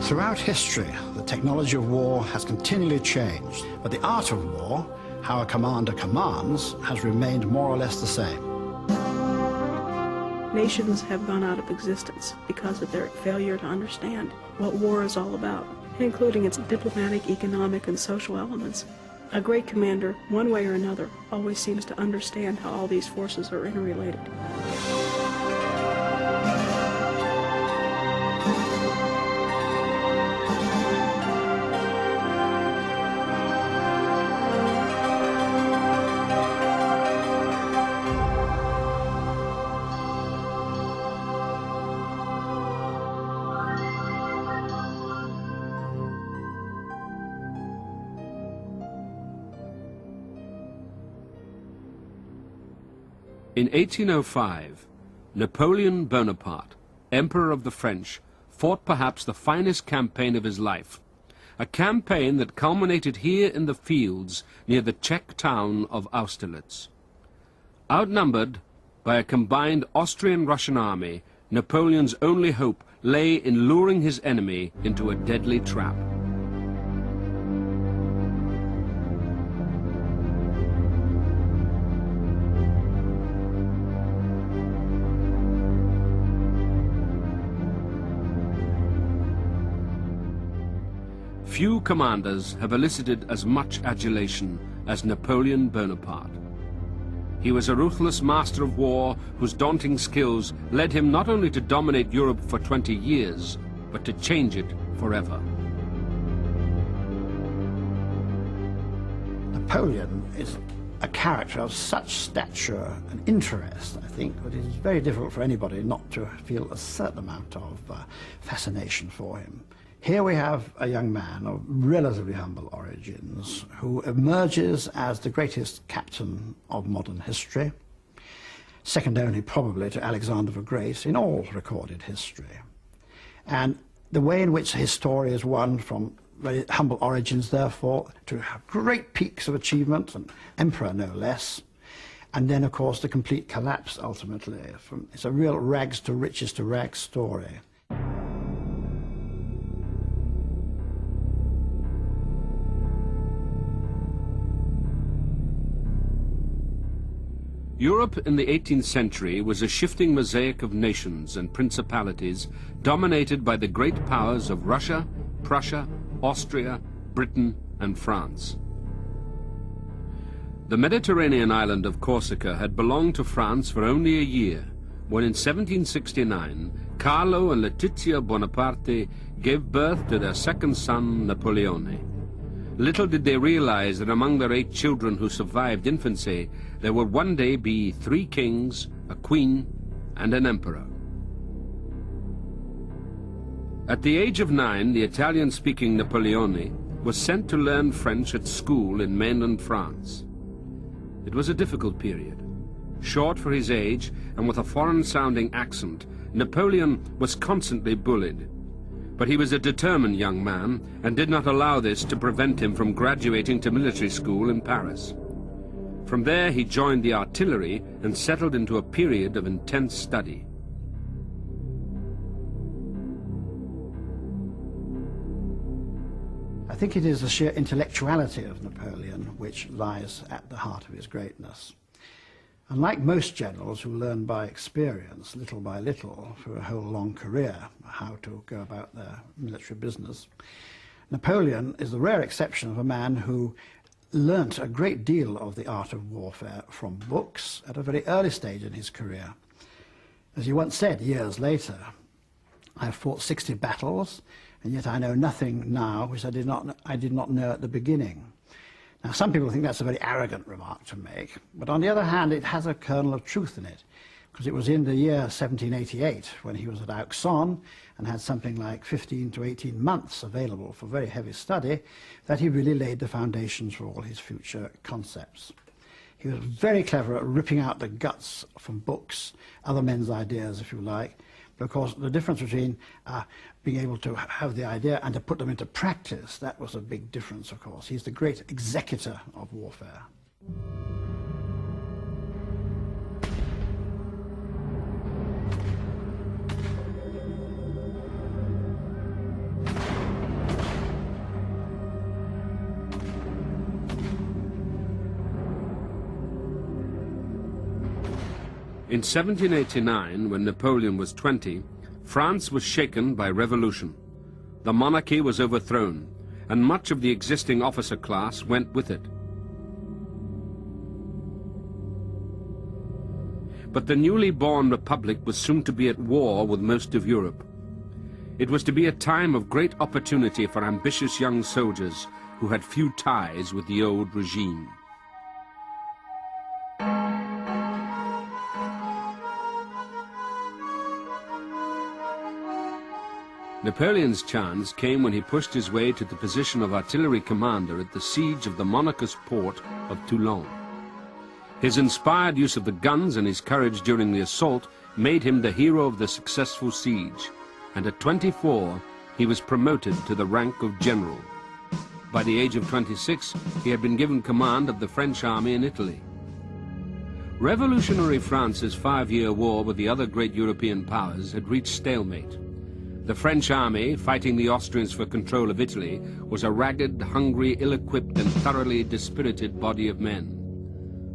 Throughout history, the technology of war has continually changed, but the art of war, how a commander commands, has remained more or less the same. Nations have gone out of existence because of their failure to understand what war is all about, including its diplomatic, economic, and social elements. A great commander, one way or another, always seems to understand how all these forces are interrelated. In 1805, Napoleon Bonaparte, Emperor of the French, fought perhaps the finest campaign of his life, a campaign that culminated here in the fields near the Czech town of Austerlitz. Outnumbered by a combined Austrian-Russian army, Napoleon's only hope lay in luring his enemy into a deadly trap. Few commanders have elicited as much adulation as Napoleon Bonaparte. He was a ruthless master of war whose daunting skills led him not only to dominate Europe for 20 years, but to change it forever. Napoleon is a character of such stature and interest, I think, that it is very difficult for anybody not to feel a certain amount of fascination for him. Here we have a young man of relatively humble origins who emerges as the greatest captain of modern history, second only probably to Alexander the Great in all recorded history. And the way in which his story is won from very humble origins, therefore, to have great peaks of achievement, an emperor no less, and then, of course, the complete collapse ultimately. It's a real rags to riches to rags story. Europe in the 18th century was a shifting mosaic of nations and principalities dominated by the great powers of Russia, Prussia, Austria, Britain, and France. The Mediterranean island of Corsica had belonged to France for only a year, when in 1769, Carlo and Letizia Bonaparte gave birth to their second son, Napoleone. Little did they realize that among their 8 children who survived infancy, there would one day be 3 kings, a queen, and an emperor. At the age of 9, the Italian-speaking Napoleone was sent to learn French at school in mainland France. It was a difficult period. Short for his age and with a foreign-sounding accent, Napoleon was constantly bullied. But he was a determined young man and did not allow this to prevent him from graduating to military school in Paris. From there he joined the artillery and settled into a period of intense study. I think it is the sheer intellectuality of Napoleon which lies at the heart of his greatness. Unlike most generals who learn by experience, little by little, for a whole long career, how to go about their military business, Napoleon is the rare exception of a man who learnt a great deal of the art of warfare from books at a very early stage in his career. As he once said years later, "I have fought 60 battles, and yet I know nothing now which I did not know at the beginning." Now, some people think that's a very arrogant remark to make, but on the other hand, it has a kernel of truth in it, because it was in the year 1788, when he was at Auxonne and had something like 15 to 18 months available for very heavy study, that he really laid the foundations for all his future concepts. He was very clever at ripping out the guts from books, other men's ideas, if you like, because the difference between being able to have the idea and to put them into practice, that was a big difference, of course. He's the great executor of warfare. In 1789, when Napoleon was 20, France was shaken by revolution. The monarchy was overthrown, and much of the existing officer class went with it. But the newly born republic was soon to be at war with most of Europe. It was to be a time of great opportunity for ambitious young soldiers who had few ties with the old regime. Napoleon's chance came when he pushed his way to the position of artillery commander at the siege of the monarchist port of Toulon. His inspired use of the guns and his courage during the assault made him the hero of the successful siege, and at 24 he was promoted to the rank of general. By the age of 26 he had been given command of the French army in Italy. Revolutionary France's 5-year war with the other great European powers had reached stalemate. The French army, fighting the Austrians for control of Italy, was a ragged, hungry, ill-equipped and thoroughly dispirited body of men.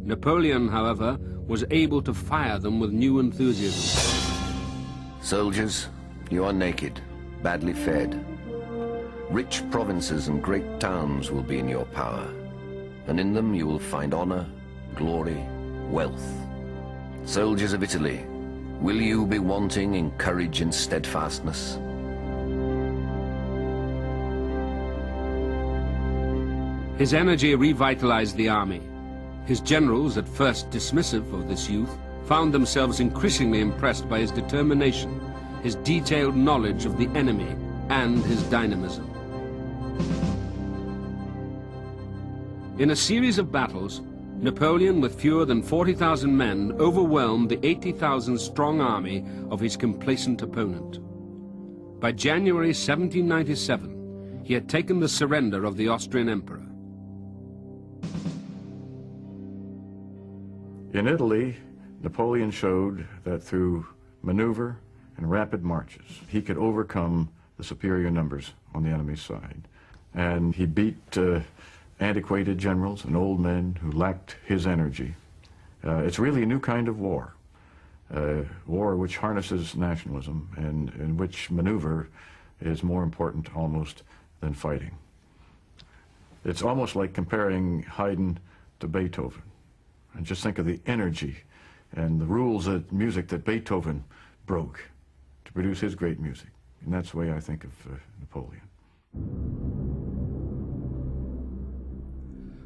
Napoleon, however, was able to fire them with new enthusiasm. Soldiers, you are naked, badly fed. Rich provinces and great towns will be in your power, and in them you will find honor, glory, wealth. Soldiers of Italy, will you be wanting in courage and steadfastness? His energy revitalized the army. His generals, at first dismissive of this youth, found themselves increasingly impressed by his determination, his detailed knowledge of the enemy, and his dynamism. In a series of battles, Napoleon, with fewer than 40,000 men, overwhelmed the 80,000-strong army of his complacent opponent. By January 1797, he had taken the surrender of the Austrian emperor. In Italy, Napoleon showed that through maneuver and rapid marches, he could overcome the superior numbers on the enemy's side. And he beat antiquated generals and old men who lacked his energy. It's really a new kind of war, war which harnesses nationalism and in which maneuver is more important almost than fighting. It's almost like comparing Haydn to Beethoven. And just think of the energy and the rules of music that Beethoven broke to produce his great music. And that's the way I think of Napoleon.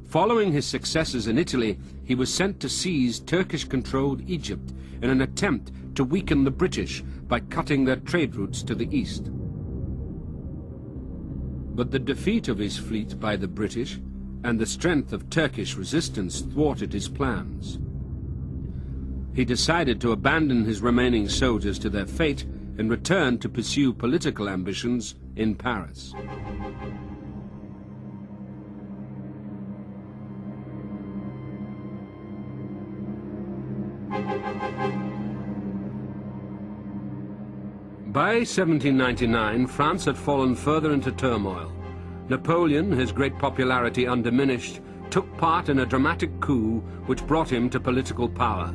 Following his successes in Italy, he was sent to seize Turkish-controlled Egypt in an attempt to weaken the British by cutting their trade routes to the east. But the defeat of his fleet by the British and the strength of Turkish resistance thwarted his plans. He decided to abandon his remaining soldiers to their fate and return to pursue political ambitions in Paris. By 1799, France had fallen further into turmoil. Napoleon, his great popularity undiminished, took part in a dramatic coup which brought him to political power.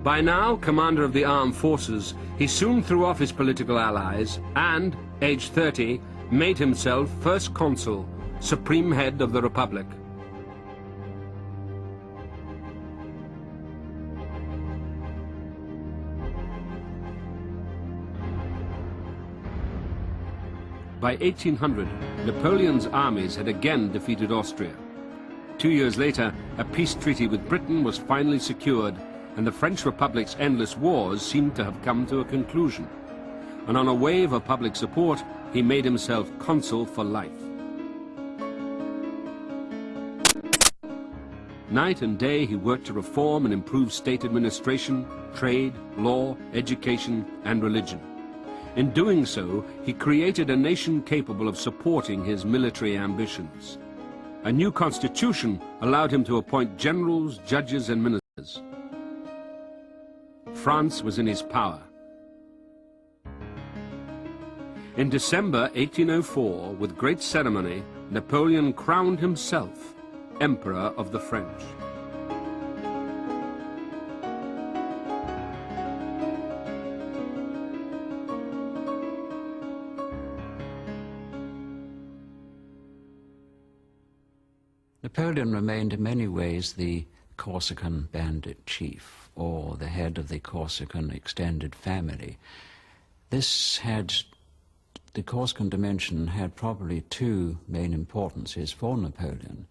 By now commander of the armed forces, he soon threw off his political allies and, aged 30, made himself first consul, supreme head of the Republic. By 1800, Napoleon's armies had again defeated Austria. 2 years later, a peace treaty with Britain was finally secured, and the French Republic's endless wars seemed to have come to a conclusion. And on a wave of public support, he made himself consul for life. Night and day he worked to reform and improve state administration, trade, law, education, and religion. In doing so, he created a nation capable of supporting his military ambitions. A new constitution allowed him to appoint generals, judges, and ministers. France was in his power. In December 1804, with great ceremony, Napoleon crowned himself Emperor of the French. Napoleon remained in many ways the Corsican bandit chief, or the head of the Corsican extended family. The Corsican dimension had probably two main importances for Napoleon.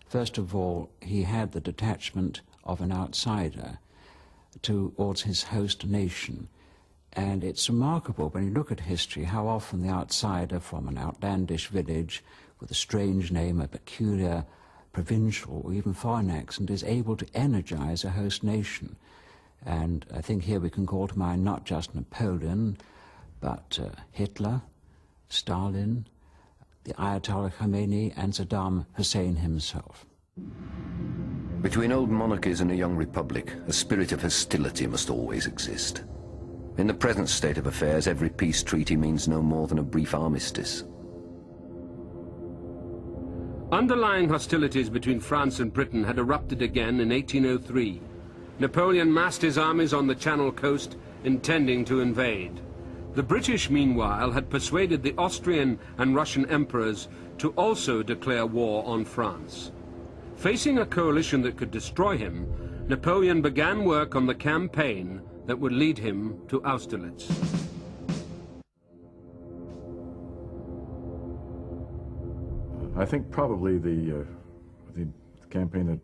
First of all, he had the detachment of an outsider towards his host nation. And it's remarkable when you look at history how often the outsider from an outlandish village with a strange name, a peculiar provincial or even foreign accent is able to energize a host nation. And I think here we can call to mind not just Napoleon, but Hitler, Stalin, the Ayatollah Khomeini, and Saddam Hussein himself. Between old monarchies and a young republic, a spirit of hostility must always exist. In the present state of affairs, every peace treaty means no more than a brief armistice. Underlying hostilities between France and Britain had erupted again in 1803. Napoleon massed his armies on the Channel coast, intending to invade. The British, meanwhile, had persuaded the Austrian and Russian emperors to also declare war on France. Facing a coalition that could destroy him, Napoleon began work on the campaign that would lead him to Austerlitz. I think probably the campaign that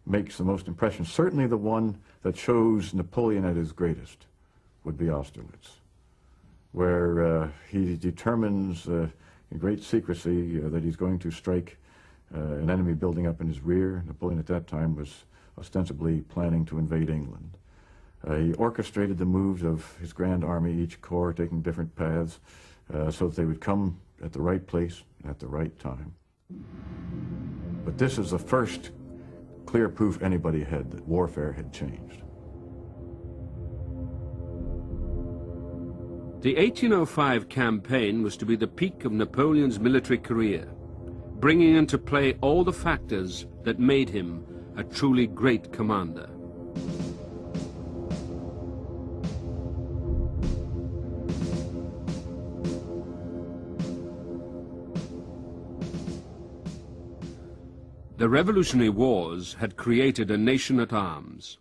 makes the most impression, certainly the one that shows Napoleon at his greatest, would be Austerlitz, where he determines in great secrecy that he's going to strike an enemy building up in his rear. Napoleon at that time was ostensibly planning to invade England. He orchestrated the moves of his grand army, each corps taking different paths, so that they would come at the right place at the right time. But this is the first clear proof anybody had that warfare had changed. The 1805 campaign was to be the peak of Napoleon's military career, bringing into play all the factors that made him a truly great commander. The Revolutionary Wars had created a nation at arms.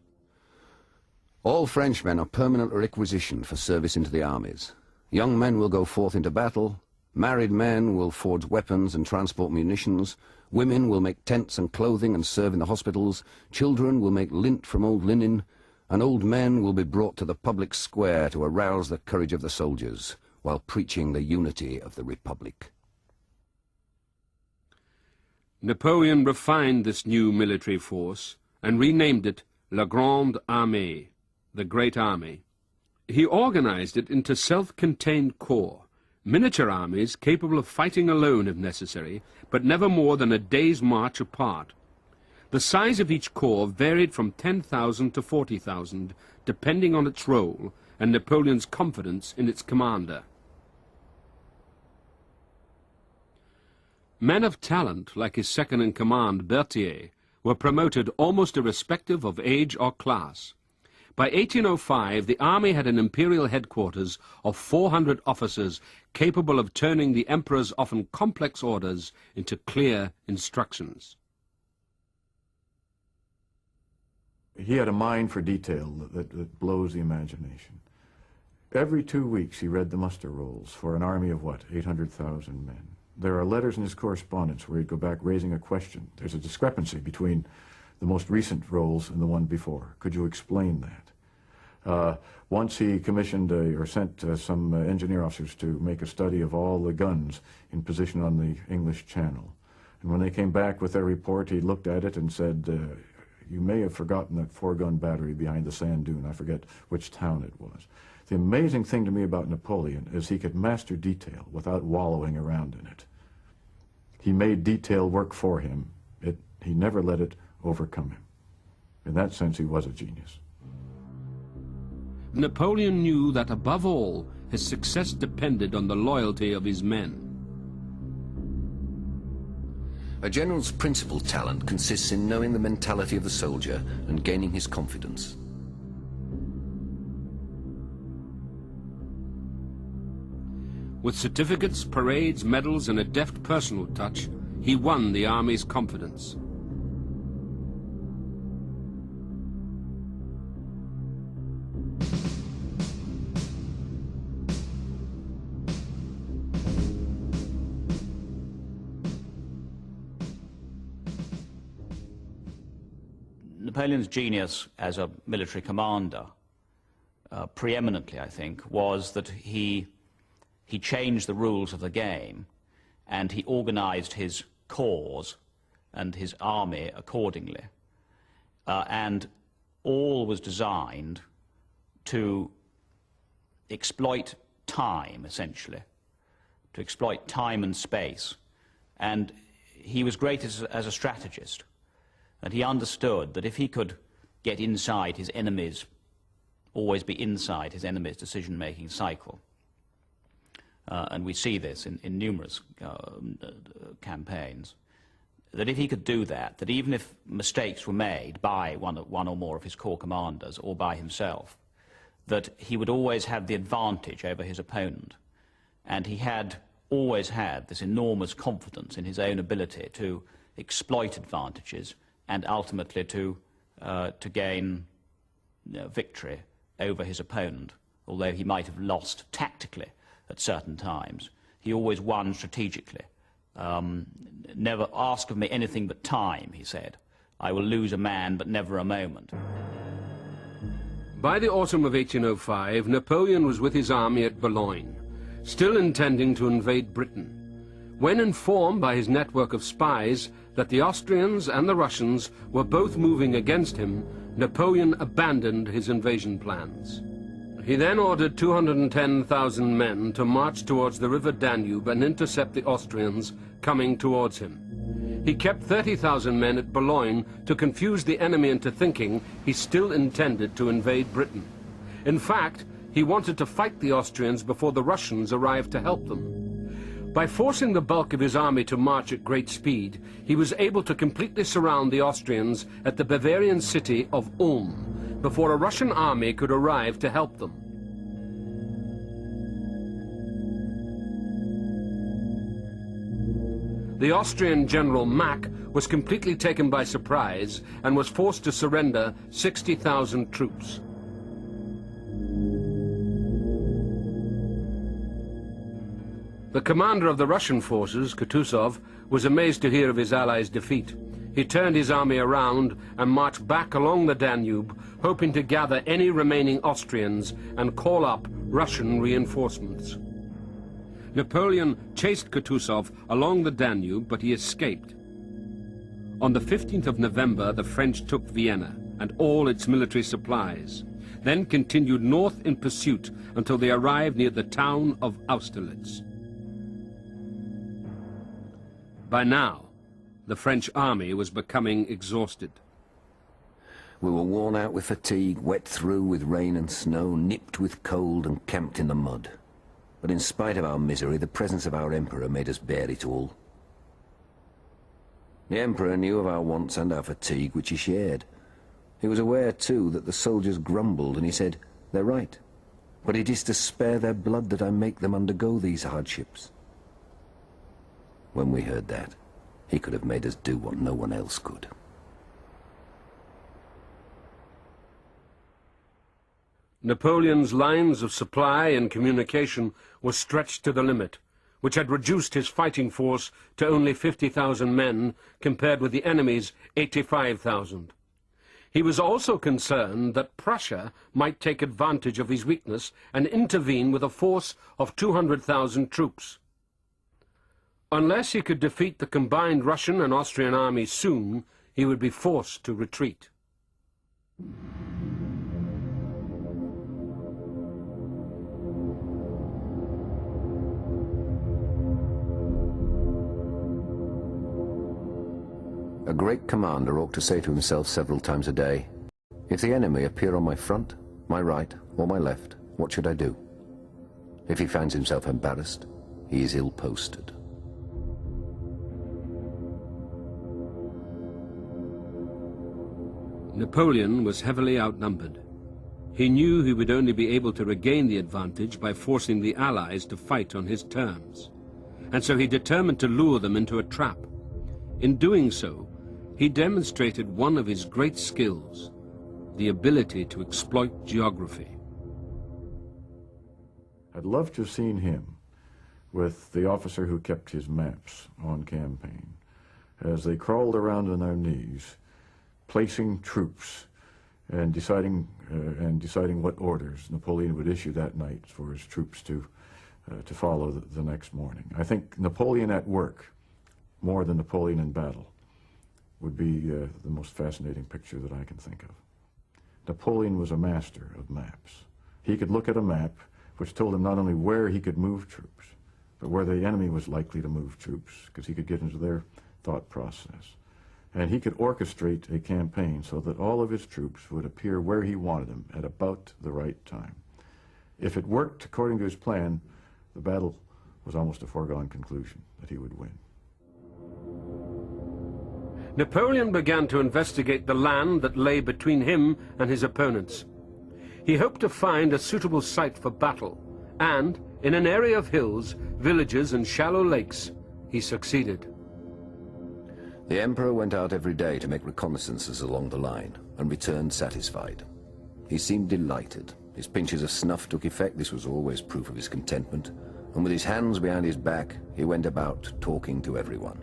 All Frenchmen are permanently requisitioned for service into the armies. Young men will go forth into battle, married men will forge weapons and transport munitions, women will make tents and clothing and serve in the hospitals, children will make lint from old linen, and old men will be brought to the public square to arouse the courage of the soldiers while preaching the unity of the Republic. Napoleon refined this new military force and renamed it La Grande Armée, the Great Army. He organized it into self-contained corps, miniature armies capable of fighting alone if necessary, but never more than a day's march apart. The size of each corps varied from 10,000 to 40,000, depending on its role and Napoleon's confidence in its commander. Men of talent, like his second-in-command, Berthier, were promoted almost irrespective of age or class. By 1805, the army had an imperial headquarters of 400 officers capable of turning the emperor's often complex orders into clear instructions. He had a mind for detail that blows the imagination. Every 2 weeks he read the muster rolls for an army of, 800,000 men. There are letters in his correspondence where he'd go back raising a question. There's a discrepancy between the most recent rolls and the one before. Could you explain that? Once he commissioned or sent some engineer officers to make a study of all the guns in position on the English Channel. And when they came back with their report, he looked at it and said, you may have forgotten that 4-gun battery behind the sand dune. I forget which town it was. The amazing thing to me about Napoleon is he could master detail without wallowing around in it. He made detail work for him. He never let it overcome him. In that sense, he was a genius. Napoleon knew that, above all, his success depended on the loyalty of his men. A general's principal talent consists in knowing the mentality of the soldier and gaining his confidence. With certificates, parades, medals, and a deft personal touch, he won the army's confidence. Napoleon's genius as a military commander, preeminently, I think, was that he changed the rules of the game, and he organized his corps and his army accordingly. And all was designed to exploit time, essentially, to exploit time and space. And he was great as a strategist. And he understood that if he could get inside his enemy's, always be inside his enemy's decision-making cycle, and we see this in numerous campaigns, that if he could do that, that even if mistakes were made by one or more of his corps commanders or by himself, that he would always have the advantage over his opponent. And he had always had this enormous confidence in his own ability to exploit advantages and ultimately to gain victory over his opponent. Although he might have lost tactically at certain times, he always won strategically. Never ask of me anything but time, he said. I will lose a man, but never a moment. By the autumn of 1805, Napoleon was with his army at Boulogne, still intending to invade Britain. When informed by his network of spies that the Austrians and the Russians were both moving against him, Napoleon abandoned his invasion plans. He then ordered 210,000 men to march towards the river Danube and intercept the Austrians coming towards him. He kept 30,000 men at Boulogne to confuse the enemy into thinking he still intended to invade Britain. In fact, he wanted to fight the Austrians before the Russians arrived to help them. By forcing the bulk of his army to march at great speed, he was able to completely surround the Austrians at the Bavarian city of Ulm before a Russian army could arrive to help them. The Austrian General Mack was completely taken by surprise and was forced to surrender 60,000 troops. The commander of the Russian forces, Kutuzov, was amazed to hear of his allies' defeat. He turned his army around and marched back along the Danube, hoping to gather any remaining Austrians and call up Russian reinforcements. Napoleon chased Kutuzov along the Danube, but he escaped. On the 15th of November, the French took Vienna and all its military supplies, then continued north in pursuit until they arrived near the town of Austerlitz. By now, the French army was becoming exhausted. We were worn out with fatigue, wet through with rain and snow, nipped with cold and camped in the mud. But in spite of our misery, the presence of our emperor made us bear it all. The emperor knew of our wants and our fatigue, which he shared. He was aware, too, that the soldiers grumbled, and he said, "They're right, but it is to spare their blood that I make them undergo these hardships." When we heard that, he could have made us do what no one else could. Napoleon's lines of supply and communication were stretched to the limit, which had reduced his fighting force to only 50,000 men compared with the enemy's 85,000. He was also concerned that Prussia might take advantage of his weakness and intervene with a force of 200,000 troops. Unless he could defeat the combined Russian and Austrian armies soon, he would be forced to retreat. A great commander ought to say to himself several times a day, if the enemy appear on my front, my right, or my left, what should I do? If he finds himself embarrassed, he is ill-posted. Napoleon was heavily outnumbered. He knew he would only be able to regain the advantage by forcing the Allies to fight on his terms, and so he determined to lure them into a trap. In doing so, he demonstrated one of his great skills, the ability to exploit geography. I'd love to have seen him with the officer who kept his maps on campaign, as they crawled around on their knees, placing troops and deciding what orders Napoleon would issue that night for his troops to follow the next morning. I think Napoleon at work, more than Napoleon in battle, would be the most fascinating picture that I can think of. Napoleon was a master of maps. He could look at a map which told him not only where he could move troops, but where the enemy was likely to move troops, because he could get into their thought process. And he could orchestrate a campaign so that all of his troops would appear where he wanted them at about the right time. If it worked according to his plan, the battle was almost a foregone conclusion that he would win. Napoleon began to investigate the land that lay between him and his opponents. He hoped to find a suitable site for battle, and in an area of hills, villages and shallow lakes, he succeeded. The Emperor went out every day to make reconnaissances along the line and returned satisfied. He seemed delighted. His pinches of snuff took effect. This was always proof of his contentment. And with his hands behind his back, he went about talking to everyone.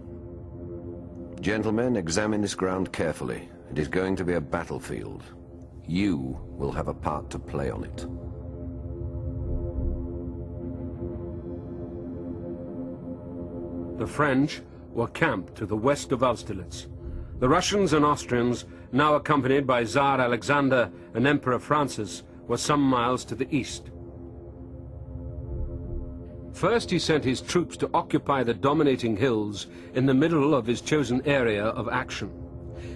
Gentlemen, examine this ground carefully. It is going to be a battlefield. You will have a part to play on it. The French were camped to the west of Austerlitz. The Russians and Austrians, now accompanied by Tsar Alexander and Emperor Francis, were some miles to the east. First, he sent his troops to occupy the dominating hills in the middle of his chosen area of action.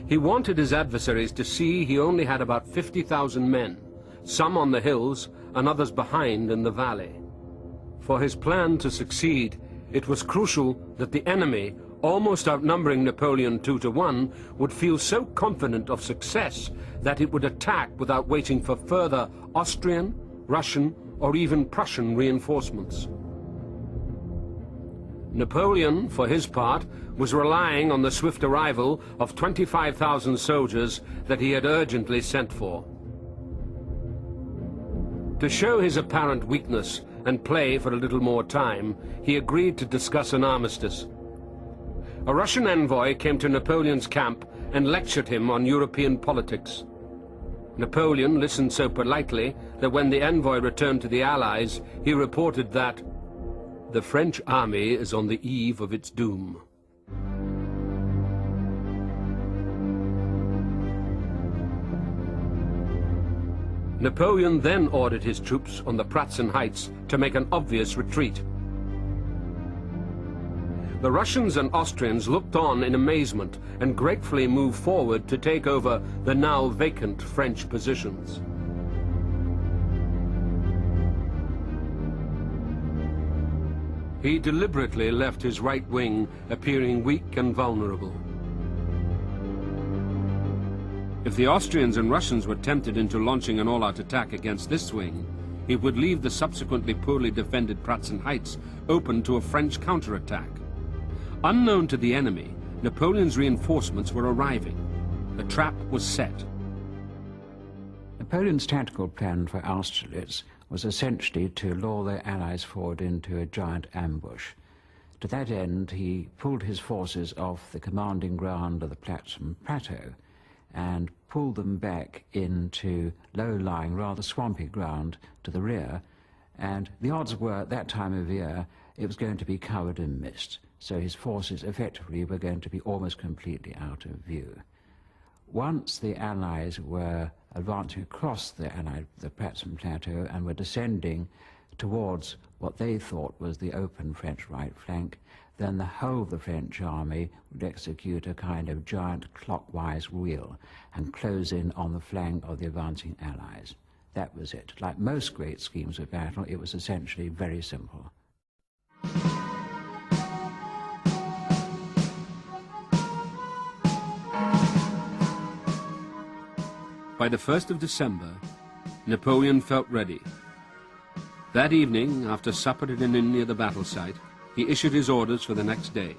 He wanted his adversaries to see he only had about 50,000 men, some on the hills and others behind in the valley. For his plan to succeed, it was crucial that the enemy, almost outnumbering Napoleon 2-1, would feel so confident of success that it would attack without waiting for further Austrian, Russian, or even Prussian reinforcements. Napoleon, for his part, was relying on the swift arrival of 25,000 soldiers that he had urgently sent for. To show his apparent weakness and play for a little more time, he agreed to discuss an armistice. A Russian envoy came to Napoleon's camp and lectured him on European politics. Napoleon listened so politely that when the envoy returned to the Allies, he reported that the French army is on the eve of its doom. Napoleon then ordered his troops on the Pratzen Heights to make an obvious retreat. The Russians and Austrians looked on in amazement and gratefully moved forward to take over the now vacant French positions. He deliberately left his right wing appearing weak and vulnerable. If the Austrians and Russians were tempted into launching an all-out attack against this wing, it would leave the subsequently poorly defended Pratzen Heights open to a French counterattack. Unknown to the enemy, Napoleon's reinforcements were arriving. The trap was set. Napoleon's tactical plan for Austerlitz was essentially to lure the Allies forward into a giant ambush. To that end, he pulled his forces off the commanding ground of the Pratzen Plateau and pulled them back into low-lying, rather swampy ground to the rear, and the odds were, at that time of year, it was going to be covered in mist, so his forces effectively were going to be almost completely out of view. Once the Allies were advancing across the Pratzen Plateau and were descending towards what they thought was the open French right flank, then the whole of the French army would execute a kind of giant clockwise wheel and close in on the flank of the advancing Allies. That was it. Like most great schemes of battle, it was essentially very simple. By the 1st of December, Napoleon felt ready. That evening, after supper at an inn near the battle site, he issued his orders for the next day.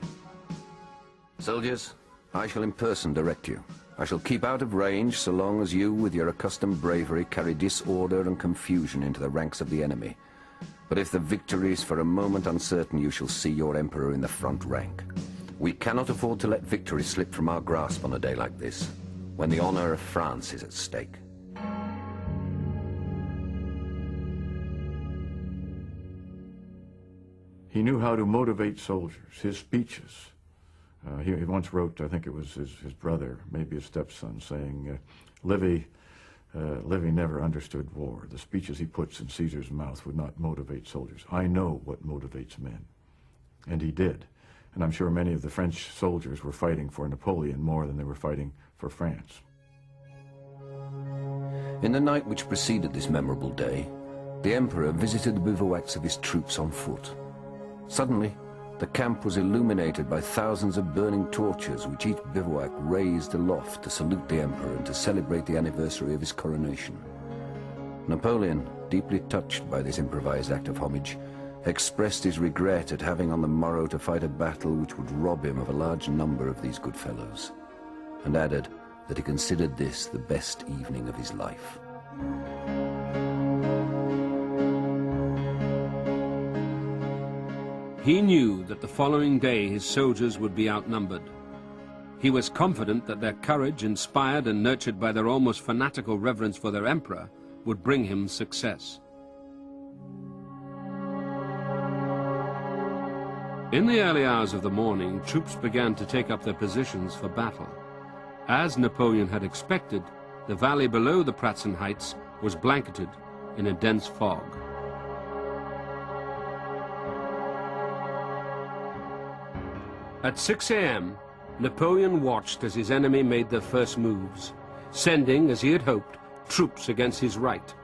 Soldiers, I shall in person direct you. I shall keep out of range so long as you, with your accustomed bravery, carry disorder and confusion into the ranks of the enemy. But if the victory is for a moment uncertain, you shall see your emperor in the front rank. We cannot afford to let victory slip from our grasp on a day like this, when the honor of France is at stake. He knew how to motivate soldiers. His speeches. He once wrote, I think it was his brother, maybe his stepson, saying, Livy never understood war. The speeches he puts in Caesar's mouth would not motivate soldiers. I know what motivates men. And he did. And I'm sure many of the French soldiers were fighting for Napoleon more than they were fighting for France. In the night which preceded this memorable day, the emperor visited the bivouacs of his troops on foot. Suddenly, the camp was illuminated by thousands of burning torches which each bivouac raised aloft to salute the emperor and to celebrate the anniversary of his coronation. Napoleon, deeply touched by this improvised act of homage, expressed his regret at having on the morrow to fight a battle which would rob him of a large number of these good fellows, and added that he considered this the best evening of his life. He knew that the following day his soldiers would be outnumbered. He was confident that their courage, inspired and nurtured by their almost fanatical reverence for their emperor, would bring him success. In the early hours of the morning, troops began to take up their positions for battle. As Napoleon had expected, the valley below the Pratzen Heights was blanketed in a dense fog. At 6 a.m., Napoleon watched as his enemy made their first moves, sending, as he had hoped, troops against his right.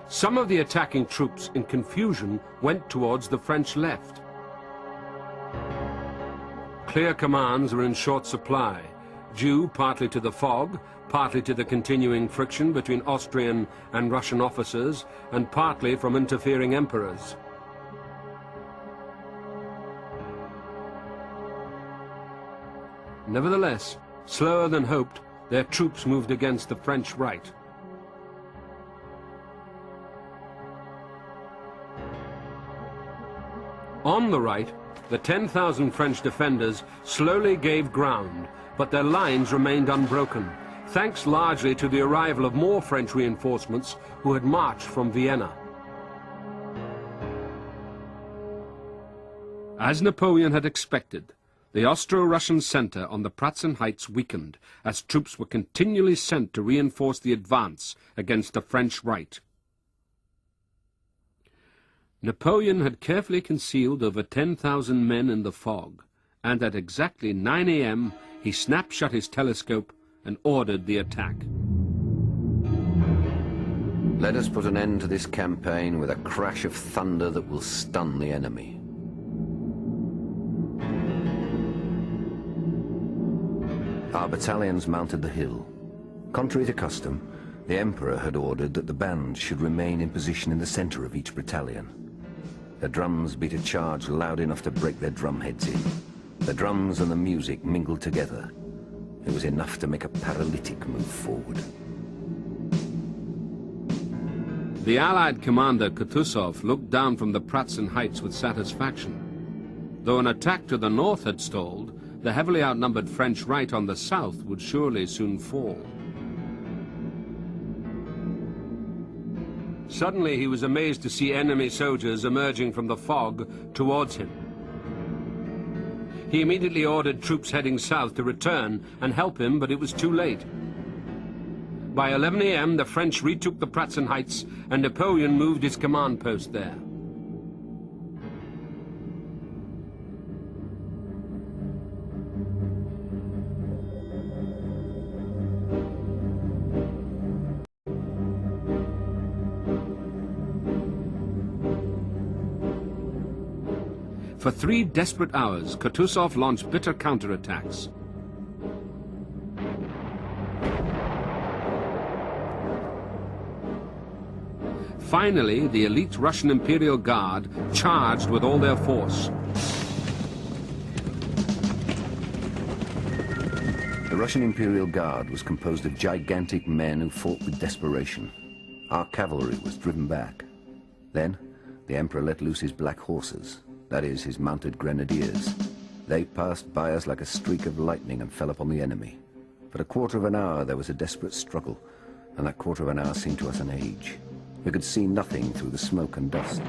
Some of the attacking troops, in confusion, went towards the French left. Clear commands were in short supply, due partly to the fog, partly to the continuing friction between Austrian and Russian officers, and partly from interfering emperors. Nevertheless, slower than hoped, their troops moved against the French right. On the right, the 10,000 French defenders slowly gave ground, but their lines remained unbroken, thanks largely to the arrival of more French reinforcements who had marched from Vienna. As Napoleon had expected, the Austro-Russian center on the Pratzen Heights weakened as troops were continually sent to reinforce the advance against the French right. Napoleon had carefully concealed over 10,000 men in the fog, and at exactly 9 a.m. he snapped shut his telescope and ordered the attack. Let us put an end to this campaign with a crash of thunder that will stun the enemy. Our battalions mounted the hill. Contrary to custom, the Emperor had ordered that the band should remain in position in the center of each battalion. The drums beat a charge loud enough to break their drum heads in. The drums and the music mingled together. It was enough to make a paralytic move forward. The Allied commander Kutuzov looked down from the Pratzen Heights with satisfaction. Though an attack to the north had stalled, the heavily outnumbered French right on the south would surely soon fall. Suddenly he was amazed to see enemy soldiers emerging from the fog towards him. He immediately ordered troops heading south to return and help him, but it was too late. By 11 a.m. the French retook the Pratzen Heights and Napoleon moved his command post there. For 3 desperate hours, Kutuzov launched bitter counterattacks. Finally, the elite Russian Imperial Guard charged with all their force. The Russian Imperial Guard was composed of gigantic men who fought with desperation. Our cavalry was driven back. Then, the Emperor let loose his black horses, that is, his mounted grenadiers. They passed by us like a streak of lightning and fell upon the enemy. For a quarter of an hour there was a desperate struggle, and that quarter of an hour seemed to us an age. We could see nothing through the smoke and dust.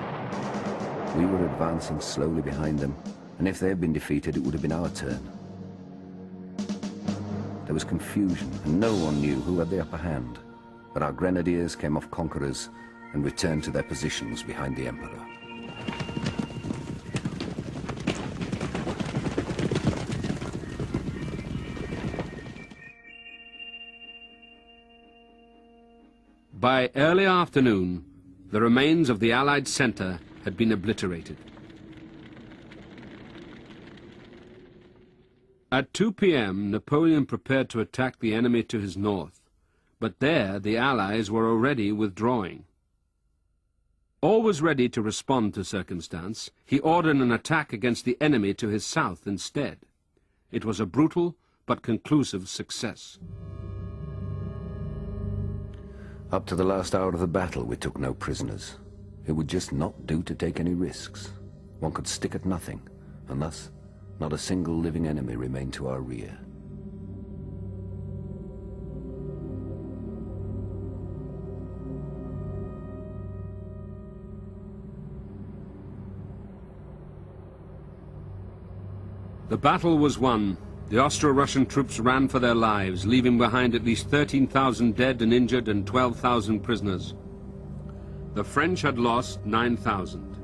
We were advancing slowly behind them, and if they had been defeated, it would have been our turn. There was confusion, and no one knew who had the upper hand. But our grenadiers came off conquerors and returned to their positions behind the Emperor. By early afternoon, the remains of the Allied centre had been obliterated. At 2 p.m., Napoleon prepared to attack the enemy to his north, but there the Allies were already withdrawing. Always ready to respond to circumstance, he ordered an attack against the enemy to his south instead. It was a brutal but conclusive success. Up to the last hour of the battle, we took no prisoners. It would just not do to take any risks. One could stick at nothing, and thus, not a single living enemy remained to our rear. The battle was won. The Austro-Russian troops ran for their lives, leaving behind at least 13,000 dead and injured and 12,000 prisoners. The French had lost 9,000.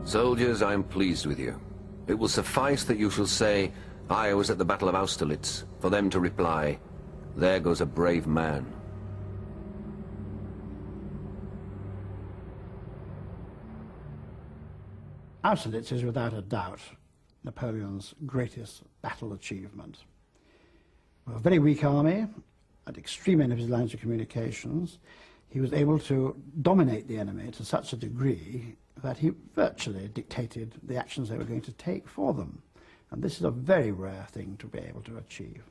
Soldiers, I am pleased with you. It will suffice that you shall say, I was at the Battle of Austerlitz, for them to reply, there goes a brave man. Austerlitz is without a doubt Napoleon's greatest battle achievement. With a very weak army, at extreme end of his lines of communications, he was able to dominate the enemy to such a degree that he virtually dictated the actions they were going to take for them. And this is a very rare thing to be able to achieve.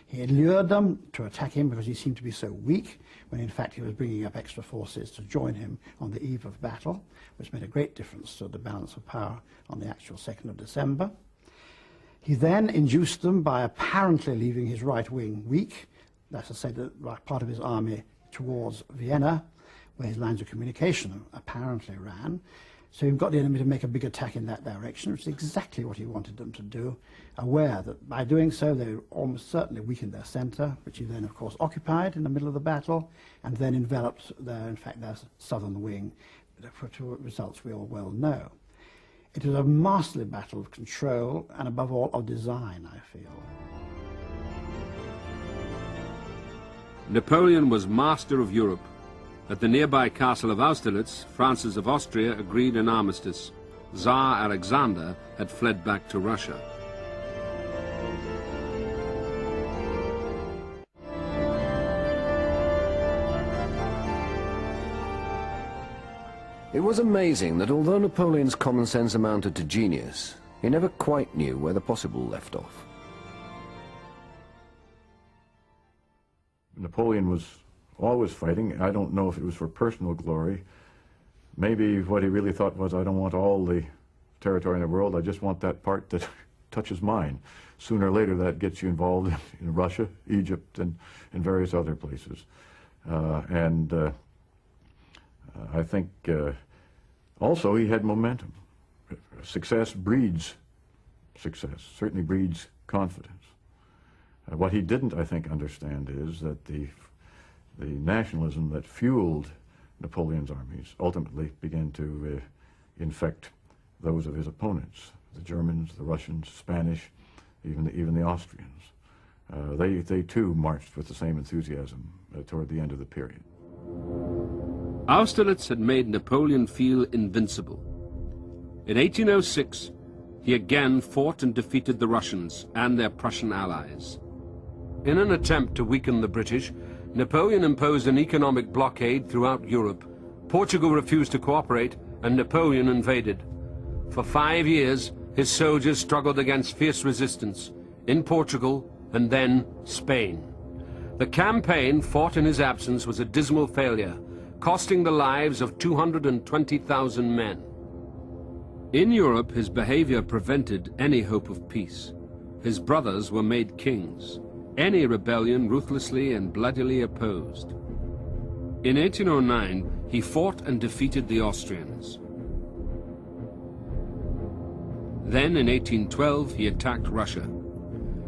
He lured them to attack him because he seemed to be so weak, when in fact he was bringing up extra forces to join him on the eve of battle, which made a great difference to the balance of power on the actual 2nd of December. He then induced them by apparently leaving his right wing weak, that's to say, the right part of his army towards Vienna, where his lines of communication apparently ran. So he got the enemy to make a big attack in that direction, which is exactly what he wanted them to do, aware that by doing so they almost certainly weakened their centre, which he then of course occupied in the middle of the battle, and then enveloped their southern wing, for two results we all well know. It was a masterly battle of control and above all of design, I feel. Napoleon was master of Europe. At the nearby castle of Austerlitz, Francis of Austria agreed an armistice. Tsar Alexander had fled back to Russia. It was amazing that although Napoleon's common sense amounted to genius, he never quite knew where the possible left off. Napoleon was always fighting. I don't know if it was for personal glory. Maybe what he really thought was, I don't want all the territory in the world, I just want that part that touches mine. Sooner or later that gets you involved in Russia, Egypt, and in various other places. I think also he had momentum. Success breeds success, certainly breeds confidence. What he didn't, I think, understand is that the nationalism that fueled Napoleon's armies ultimately began to infect those of his opponents, the Germans, the Russians, Spanish, even the Austrians. They too marched with the same enthusiasm toward the end of the period. Austerlitz had made Napoleon feel invincible. In 1806, he again fought and defeated the Russians and their Prussian allies. In an attempt to weaken the British, Napoleon imposed an economic blockade throughout Europe. Portugal refused to cooperate, and Napoleon invaded. For 5 years, his soldiers struggled against fierce resistance in Portugal and then Spain. The campaign fought in his absence was a dismal failure, costing the lives of 220,000 men. In Europe, his behavior prevented any hope of peace. His brothers were made kings. Any rebellion ruthlessly and bloodily opposed. In 1809, he fought and defeated the Austrians. Then, in 1812, he attacked Russia.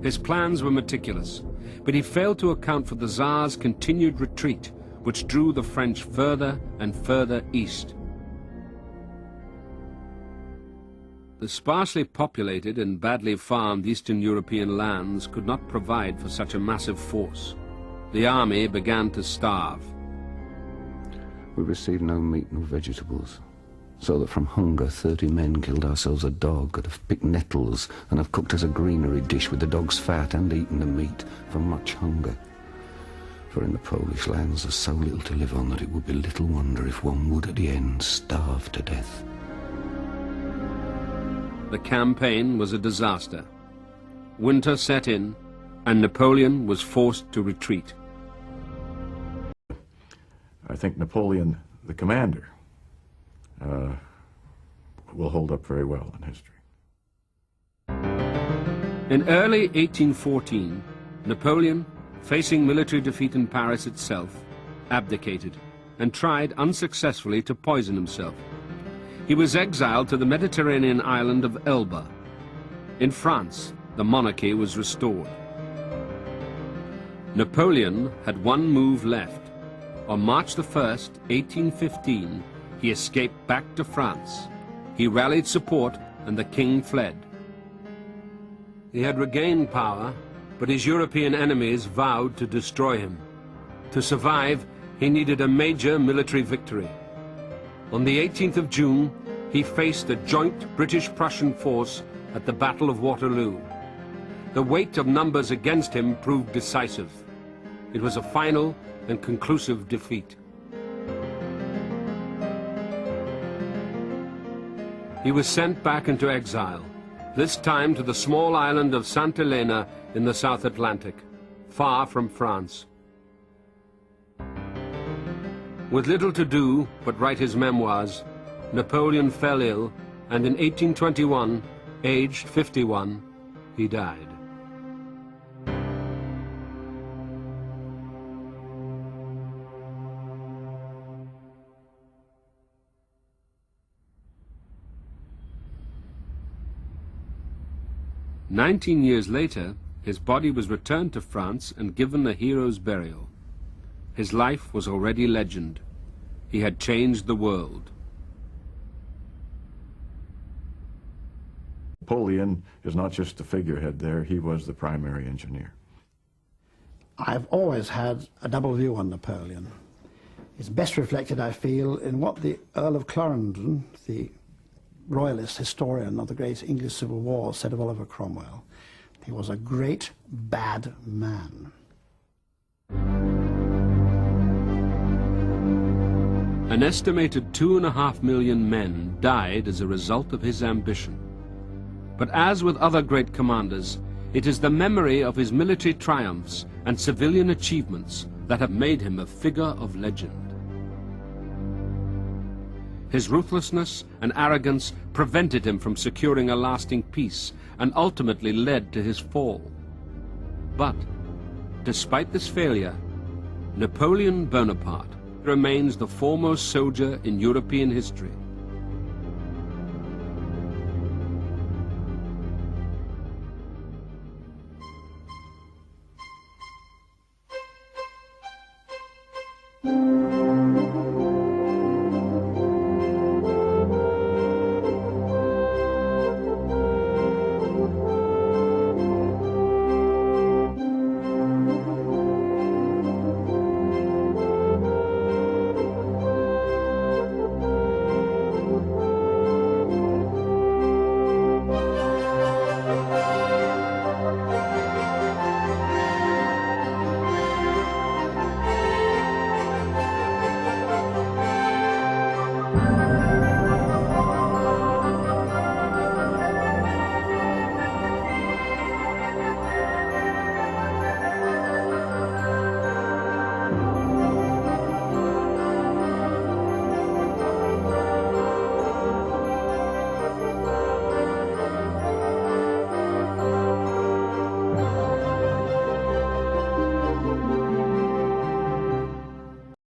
His plans were meticulous, but he failed to account for the Tsar's continued retreat, which drew the French further and further east. The sparsely populated and badly farmed Eastern European lands could not provide for such a massive force. The army began to starve. We received no meat nor vegetables, so that from hunger 30 men killed ourselves a dog, and have picked nettles, and have cooked us a greenery dish with the dog's fat, and eaten the meat for much hunger. For in the Polish lands there's so little to live on that it would be little wonder if one would at the end starve to death. The campaign was a disaster. Winter set in, and Napoleon was forced to retreat. I think Napoleon, the commander, will hold up very well in history. In early 1814, Napoleon, facing military defeat in Paris itself, abdicated and tried unsuccessfully to poison himself. He was exiled to the Mediterranean island of Elba. In France, the monarchy was restored. Napoleon had one move left. On March 1st, 1815, he escaped back to France. He rallied support, and the king fled. He had regained power, but his European enemies vowed to destroy him. To survive, he needed a major military victory. On the 18th of June, he faced a joint British-Prussian force at the Battle of Waterloo. The weight of numbers against him proved decisive. It was a final and conclusive defeat. He was sent back into exile, this time to the small island of St. Helena in the South Atlantic, far from France. With little to do but write his memoirs, Napoleon fell ill, and in 1821, aged 51, he died. "19 years later, his body was returned to France and given a hero's burial. His life was already legend. He had changed the world." Napoleon is not just the figurehead there, he was the primary engineer. I've always had a double view on Napoleon. It's best reflected, I feel, in what the Earl of Clarendon, the royalist historian of the great English Civil War, said of Oliver Cromwell. He was a great bad man. An estimated 2.5 million men died as a result of his ambition. But as with other great commanders, it is the memory of his military triumphs and civilian achievements that have made him a figure of legend. His ruthlessness and arrogance prevented him from securing a lasting peace and ultimately led to his fall. But, despite this failure, Napoleon Bonaparte remains the foremost soldier in European history.